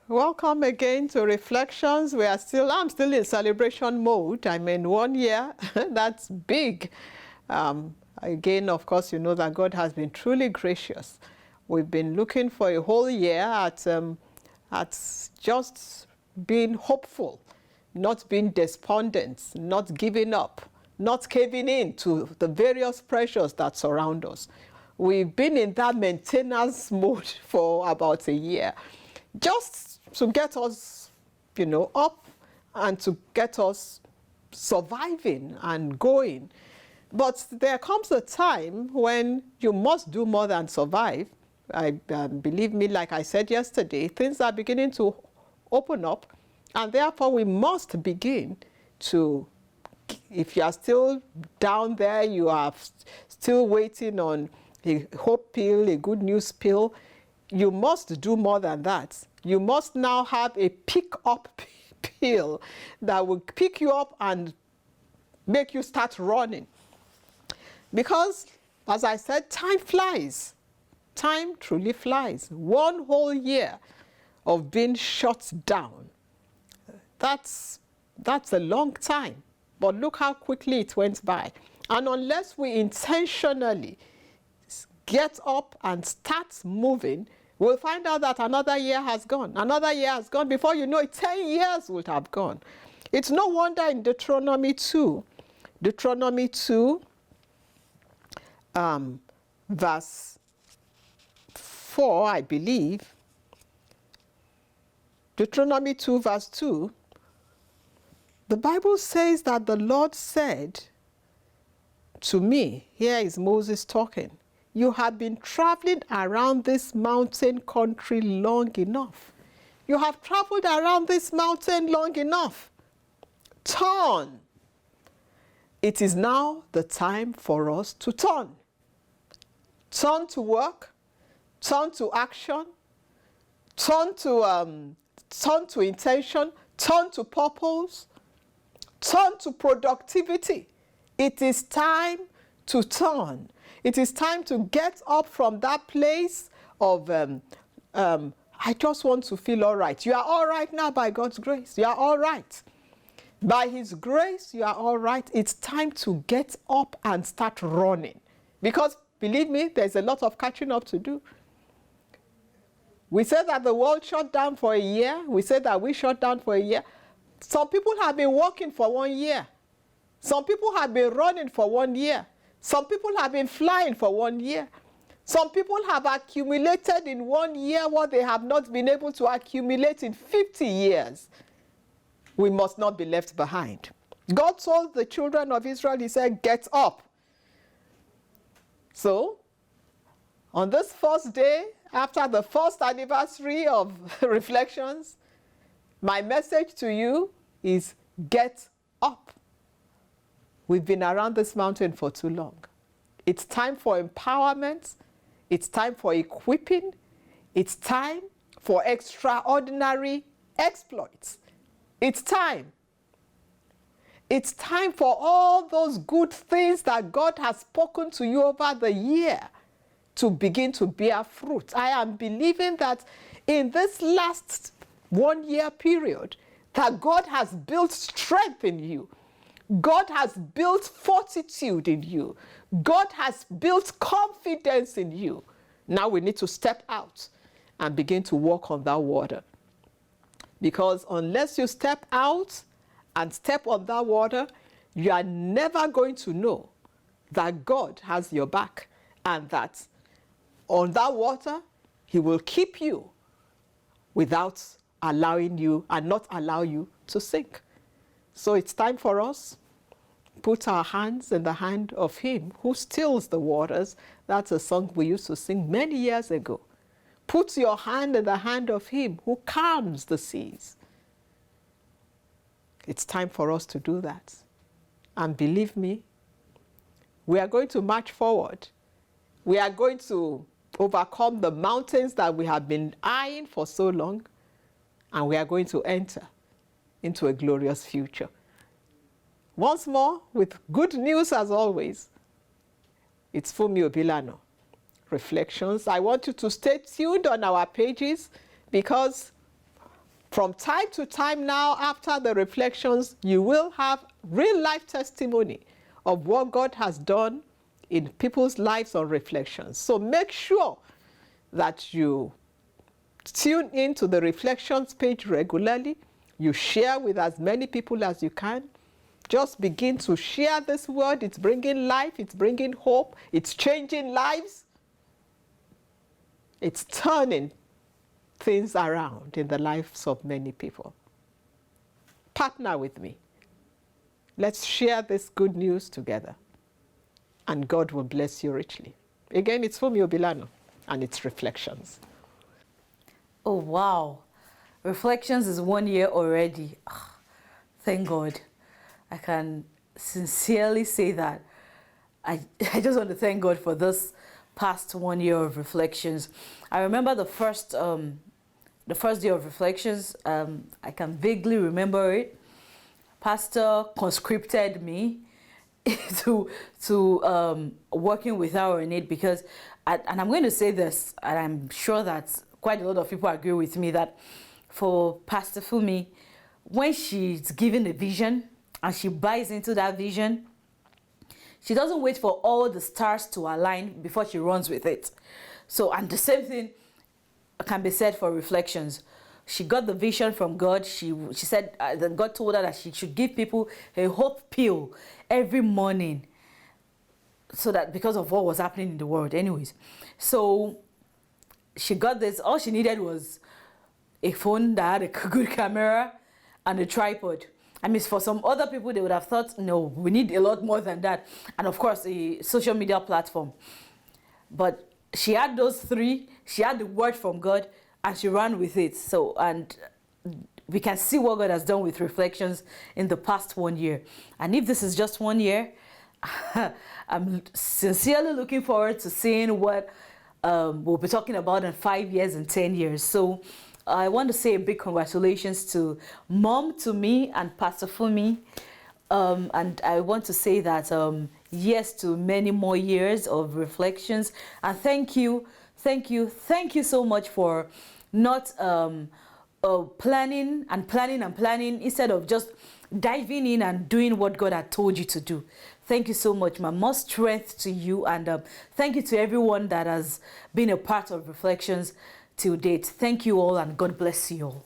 Welcome again to Reflections. I'm still in celebration mode. I mean, 1 year, that's big. Again, of course, you know that God has been truly gracious. We've been looking for a whole year at just being hopeful, not being despondent, not giving up, not caving in to the various pressures that surround us. We've been in that maintenance mode for about a year, just to get us, up and to get us surviving and going. But there comes a time when you must do more than survive. Believe me, like I said yesterday, things are beginning to open up, and therefore we must begin to, if you are still down there, you are still waiting on a hope pill, a good news pill, you must do more than that. You must now have a pick-up pill that will pick you up and make you start running. Because, as I said, time flies. Time truly flies. 1 whole year of being shut down. That's a long time. But look how quickly it went by. And unless we intentionally get up and start moving, we'll find out that another year has gone. Another year has gone. Before you know it, 10 years would have gone. It's no wonder in Deuteronomy 2, verse 4, I believe. Deuteronomy 2, verse 2, the Bible says that the Lord said to me, here is Moses talking, you have been traveling around this mountain country long enough. You have traveled around this mountain long enough. Turn. It is now the time for us to turn. Turn to work, turn to action, turn to intention, turn to purpose, turn to productivity. It is time to turn. It is time to get up from that place of, I just want to feel all right. You are all right now by God's grace. You are all right. By His grace, you are all right. It's time to get up and start running. Because, believe me, there's a lot of catching up to do. We said that the world shut down for a year. We said that we shut down for a year. Some people have been working for 1 year. Some people have been running for 1 year. Some people have been flying for 1 year. Some people have accumulated in 1 year what they have not been able to accumulate in 50 years. We must not be left behind. God told the children of Israel, He said, get up. So, on this first day, after the first anniversary of Reflections, my message to you is get up. We've been around this mountain for too long. It's time for empowerment. It's time for equipping. It's time for extraordinary exploits. It's time. It's time for all those good things that God has spoken to you over the year to begin to bear fruit. I am believing that in this last 1 year period, that God has built strength in you. God has built fortitude in you. God has built confidence in you. Now we need to step out and begin to walk on that water. Because unless you step out and step on that water, you are never going to know that God has your back and that on that water, He will keep you without allowing you and not allow you to sink. So it's time for us to put our hands in the hand of Him who stills the waters. That's a song we used to sing many years ago. Put your hand in the hand of Him who calms the seas. It's time for us to do that. And believe me, we are going to march forward. We are going to overcome the mountains that we have been eyeing for so long, and we are going to enter into a glorious future. Once more, with good news as always, it's Funmi Obilano. Reflections. I want you to stay tuned on our pages because From time to time now, after the reflections, you will have real life testimony of what God has done in people's lives on reflections. So make sure that you tune into the reflections page regularly. You share with as many people as you can. Just begin to share this word. It's bringing life, it's bringing hope, it's changing lives. It's turning things around in the lives of many people. Partner with me. Let's share this good news together, and God will bless you richly. Again, it's Fumi Obilano, and it's Reflections. Oh, wow. Reflections is 1 year already. Thank God. I can sincerely say that. I just want to thank God for this past 1 year of reflections. I remember the first day of reflections. I can vaguely remember it. Pastor conscripted me to working with our in it because, and I'm going to say this, and I'm sure that quite a lot of people agree with me, that for Pastor Fumi, when she's given a vision and she buys into that vision, she doesn't wait for all the stars to align before she runs with it. So, and the same thing can be said for reflections. She got the vision from God. She said that God told her that she should give people a hope pill every morning, so that because of what was happening in the world anyways. So she got this. All she needed was a phone that had a good camera and a tripod. I mean, for some other people, they would have thought, no, we need a lot more than that. And of course, a social media platform. But she had those three. She had the word from God, and she ran with it. So, and we can see what God has done with reflections in the past 1 year. And if this is just 1 year, I'm sincerely looking forward to seeing what we'll be talking about in 5 years and 10 years. So I want to say a big congratulations to Mom, to me, and Pastor Fumi. And I want to say that yes to many more years of reflections. And thank you so much for not planning instead of just diving in and doing what God had told you to do. Thank you so much, ma. More strength to you, and thank you to everyone that has been a part of Reflections till date. Thank you all, and God bless you all.